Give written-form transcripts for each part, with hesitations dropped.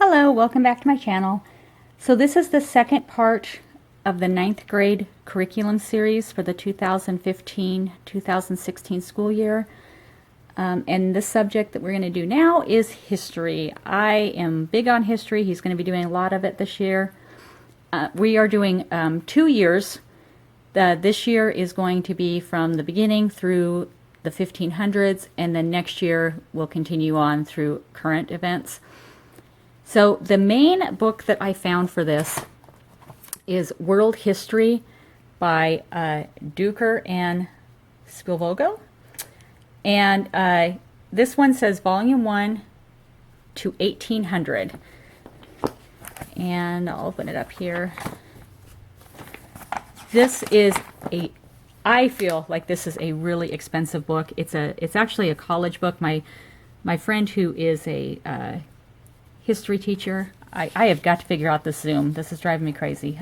Hello, welcome back to my channel. So this is the second part of the 9th grade curriculum series for the 2015-2016 school year. And the subject that we're going to do now is history. I am big on history. He's going to be doing a lot of it this year. We are doing 2 years. This year is going to be from the beginning through the 1500s, and then next year we'll continue on through current events. So the main book that I found for this is World History by Duker and Spilvogo. And this one says Volume 1 to 1800. And I'll open it up here. This is I feel like this is a really expensive book. It's actually a college book. My friend who is a history teacher. I have got to figure out this Zoom. This is driving me crazy.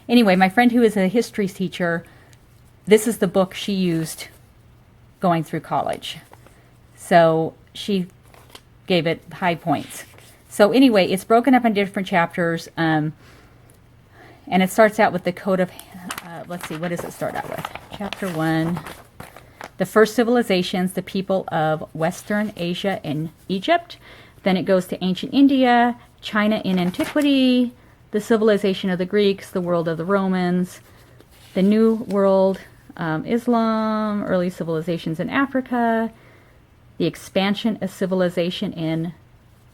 Anyway, my friend who is a history teacher, this is the book she used going through college. So she gave it high points. So anyway, it's broken up in different chapters. And it starts out with the code of, let's see, what does it start out with? Chapter 1. The first civilizations, the people of Western Asia and Egypt. Then it goes to ancient India, China in antiquity, the civilization of the Greeks, the world of the Romans, the New World, Islam, early civilizations in Africa, the expansion of civilization in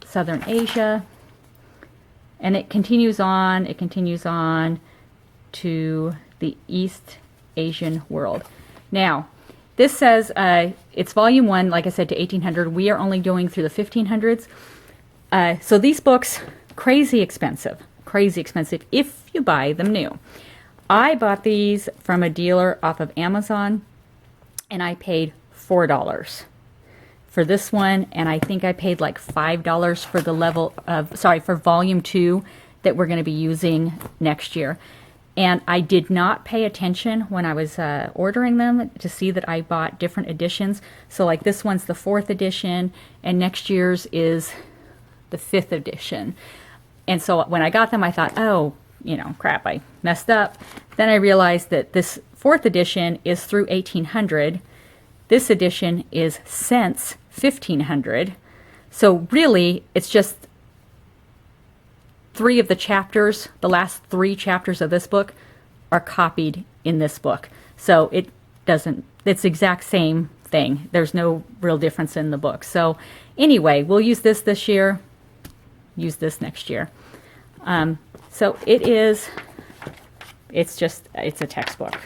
Southern Asia, and it continues on to the East Asian world. Now, this says it's Volume 1, like I said, to 1800. We are only going through the 1500s. So these books, crazy expensive if you buy them new. I bought these from a dealer off of Amazon, and I paid $4 for this one, and I think I paid like $5 for the for Volume 2 that we're going to be using next year. And I did not pay attention when I was ordering them to see that I bought different editions. So like this one's the 4th edition, and next year's is the 5th edition. And so when I got them, I thought, oh, crap, I messed up. Then I realized that this 4th edition is through 1800. This edition is since 1500. So really, it's just 3 of the chapters, the last 3 chapters of this book are copied in this book. So it's the exact same thing. There's no real difference in the book. So anyway, we'll use this year, use this next year. So it's a textbook.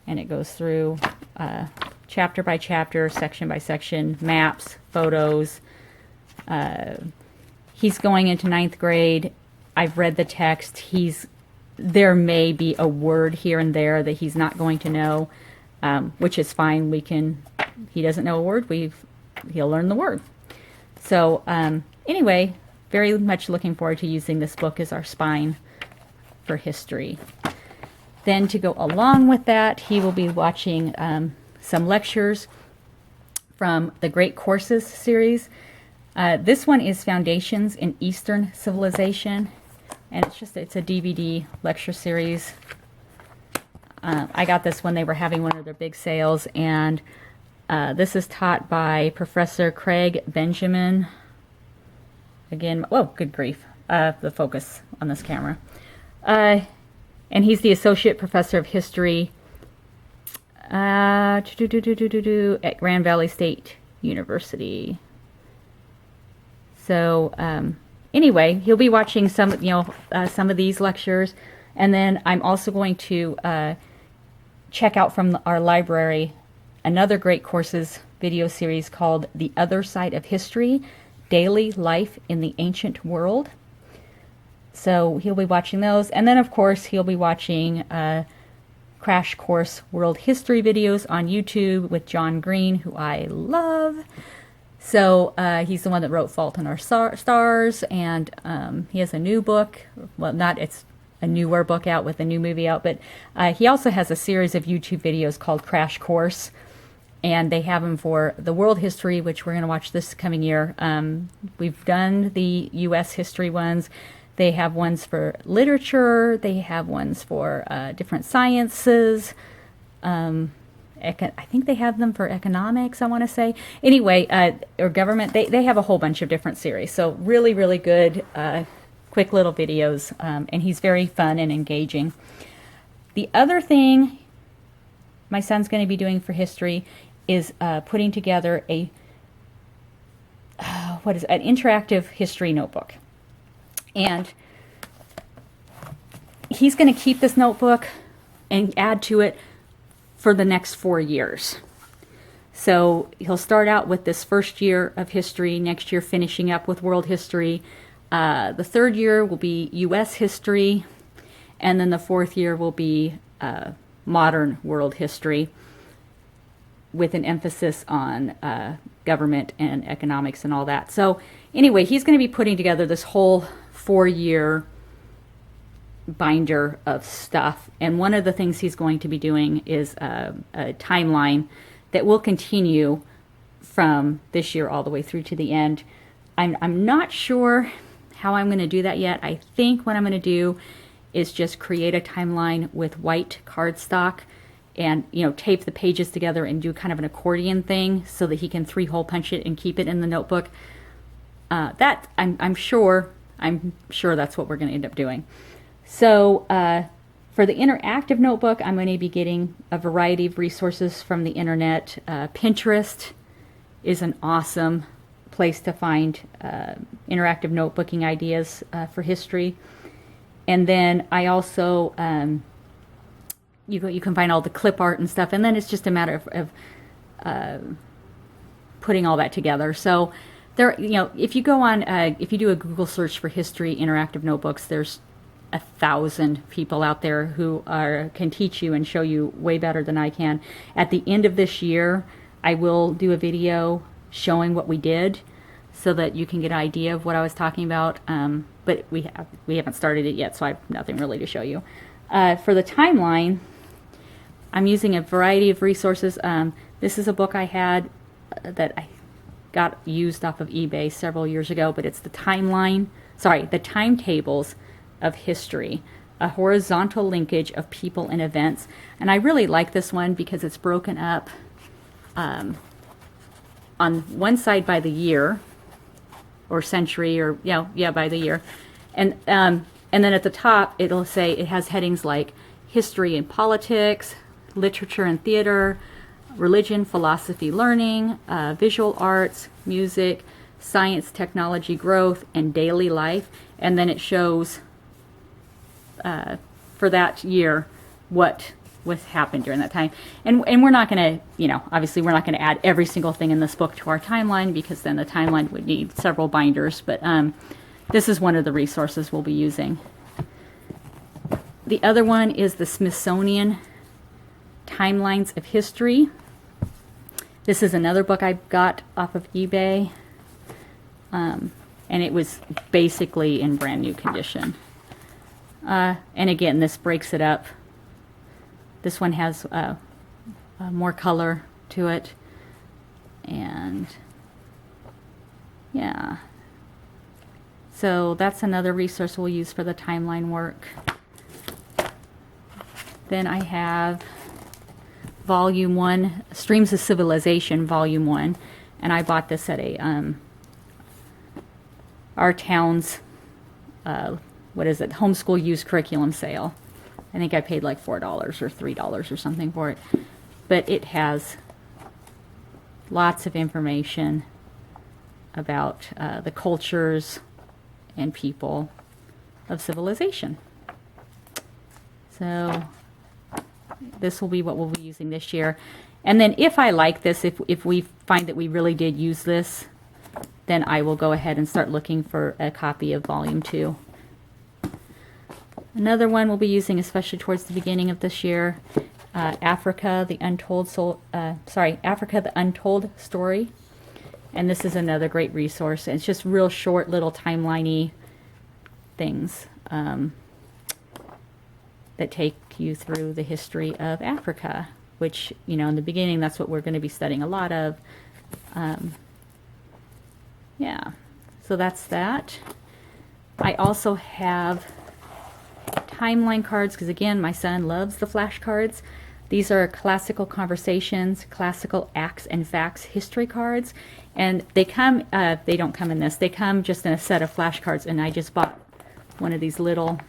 And it goes through chapter by chapter, section by section, maps, photos. He's going into 9th grade. I've read the text. There may be a word here and there that he's not going to know, which is fine. He doesn't know a word. He'll learn the word. So anyway, very much looking forward to using this book as our spine for history. Then to go along with that, he will be watching some lectures from the Great Courses series. This one is Foundations in Eastern Civilization, and it's a DVD lecture series. I got this when they were having one of their big sales, and this is taught by Professor Craig Benjamin. Again, oh, good grief, the focus on this camera. And he's the Associate Professor of History at Grand Valley State University. So anyway, he'll be watching some of these lectures, and then I'm also going to check out from our library another Great Courses video series called The Other Side of History: Daily Life in the Ancient World. So he'll be watching those, and then of course he'll be watching Crash Course World History videos on YouTube with John Green, who I love. So he's the one that wrote Fault in Our Stars, and he has a new book. Well, it's a newer book out with a new movie out, but he also has a series of YouTube videos called Crash Course. and they have them for the world history, which we're going to watch this coming year. We've done the U.S. history ones. They have ones for literature. They have ones for different sciences. I think they have them for economics, I want to say. Anyway, or government. They have a whole bunch of different series. So really, really good, quick little videos. And he's very fun and engaging. The other thing my son's going to be doing for history is putting together an interactive history notebook. And he's going to keep this notebook and add to it for the next 4 years. So he'll start out with this first year of history, next year finishing up with world history. The third year will be U.S. history, and then the fourth year will be modern world history, with an emphasis on government and economics and all that. So anyway, he's going to be putting together this whole 4-year binder of stuff. And one of the things he's going to be doing is a timeline that will continue from this year all the way through to the end. I'm not sure how I'm going to do that yet. I think what I'm going to do is just create a timeline with white cardstock and, you know, tape the pages together and do kind of an accordion thing so that he can 3-hole punch it and keep it in the notebook. That I'm sure that's what we're going to end up doing. So for the interactive notebook, I'm going to be getting a variety of resources from the internet. Pinterest is an awesome place to find interactive notebooking ideas for history. And then I also, you can find all the clip art and stuff, and then it's just a matter of putting all that together. So there, you know, if you go on, if you do a Google search for history interactive notebooks, there's 1,000 people out there who can teach you and show you way better than I can. At the end of this year, I will do a video showing what we did, so that you can get an idea of what I was talking about. But we haven't started it yet, so I have nothing really to show you. For the timeline, I'm using a variety of resources. This is a book I had that I got used off of eBay several years ago, but it's the timetables of history, a horizontal linkage of people and events. And I really like this one because it's broken up on one side by the year or century, or by the year, and then at the top it'll say, it has headings like history and politics, literature and theater, religion, philosophy, learning, visual arts, music, science, technology, growth, and daily life. And then it shows for that year what happened during that time. And we're not going to, obviously we're not going to add every single thing in this book to our timeline, because then the timeline would need several binders. But this is one of the resources we'll be using. The other one is the Smithsonian Timelines of History. This is another book I got off of eBay, and it was basically in brand new condition. And again, this breaks it up. This one has more color to it, and yeah. So that's another resource we'll use for the timeline work. Then I have Volume 1, Streams of Civilization, Volume 1, and I bought this at our town's, homeschool used curriculum sale. I think I paid like $4 or $3 or something for it. But it has lots of information about the cultures and people of civilization. So this will be what we'll be using this year. And then if I like this, if we find that we really did use this, then I will go ahead and start looking for a copy of Volume 2. Another one we'll be using, especially towards the beginning of this year, Africa, the Untold Story. And this is another great resource. It's just real short little timeliney things that take you through the history of Africa. which, in the beginning, that's what we're going to be studying a lot of. Yeah, so that's that. I also have timeline cards, because again, my son loves the flashcards. These are classical conversations, classical acts and facts history cards, and they come, they don't come in this, they come just in a set of flashcards, and I just bought one of these little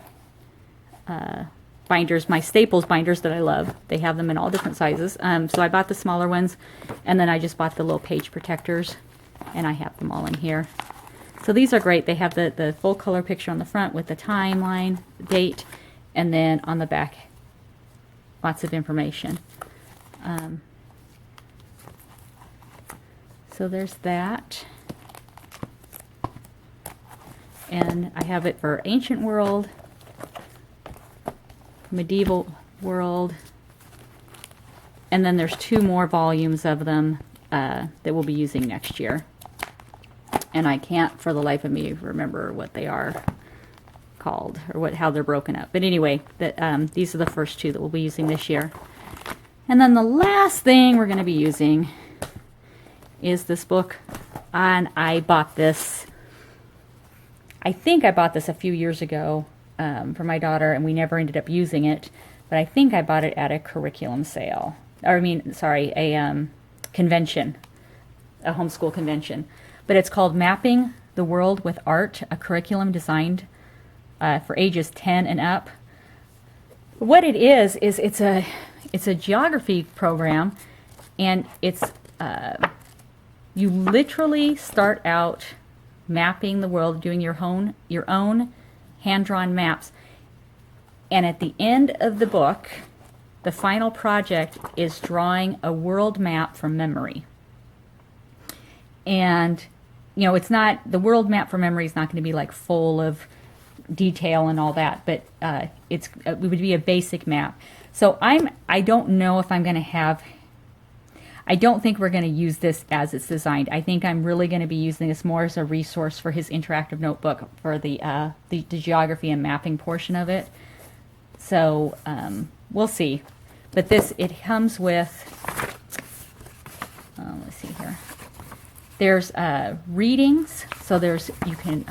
binders, my Staples binders that I love. They have them in all different sizes. So I bought the smaller ones, and then I just bought the little page protectors, and I have them all in here. So these are great. They have the full color picture on the front with the timeline, date, and then on the back, lots of information. So there's that. And I have it for ancient world, medieval world, and then there's 2 more volumes of them that we'll be using next year. And I can't for the life of me remember what they are called or how they're broken up. But anyway, these are the first 2 that we'll be using this year. And then the last thing we're going to be using is this book. And I bought this, I think I bought this a few years ago for my daughter, and we never ended up using it. But I think I bought it at a curriculum sale. A convention, a homeschool convention. But it's called Mapping the World with Art, a curriculum designed for ages 10 and up. What it is it's a geography program, and it's you literally start out mapping the world, doing your own hand-drawn maps, and at the end of the book, the final project is drawing a world map from memory. And it's not, the world map from memory is not going to be like full of detail and all that, but it would be a basic map. So I don't know if I'm going to have, I don't think we're going to use this as it's designed. I think I'm really going to be using this more as a resource for his interactive notebook for the geography and mapping portion of it. So we'll see. But it comes with, let's see here. There's readings, so you can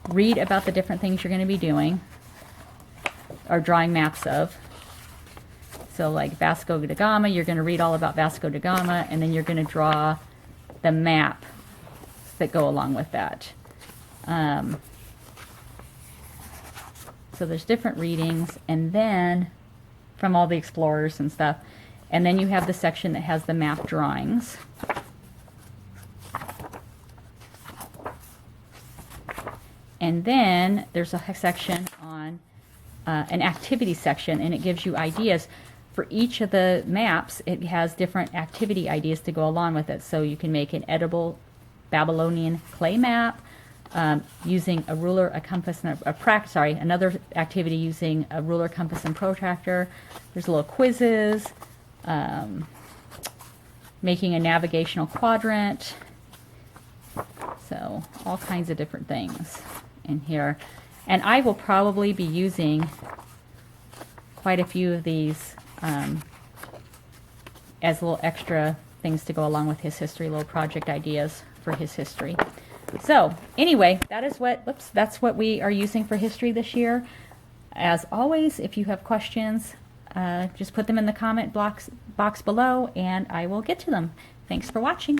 read about the different things you're going to be doing or drawing maps of. So like Vasco da Gama, you're going to read all about Vasco da Gama, and then you're going to draw the map that go along with that. So there's different readings, and then from all the explorers and stuff. And then you have the section that has the map drawings. And then there's a section on an activity section, and it gives you ideas. For each of the maps, it has different activity ideas to go along with it. So you can make an edible Babylonian clay map using a ruler, a compass, and another activity using a ruler, compass, and protractor. There's little quizzes, making a navigational quadrant. So all kinds of different things in here. And I will probably be using quite a few of these as little extra things to go along with his history, little project ideas for his history. So anyway, that's what we are using for history this year. As always, if you have questions, just put them in the comment box below, and I will get to them. Thanks for watching.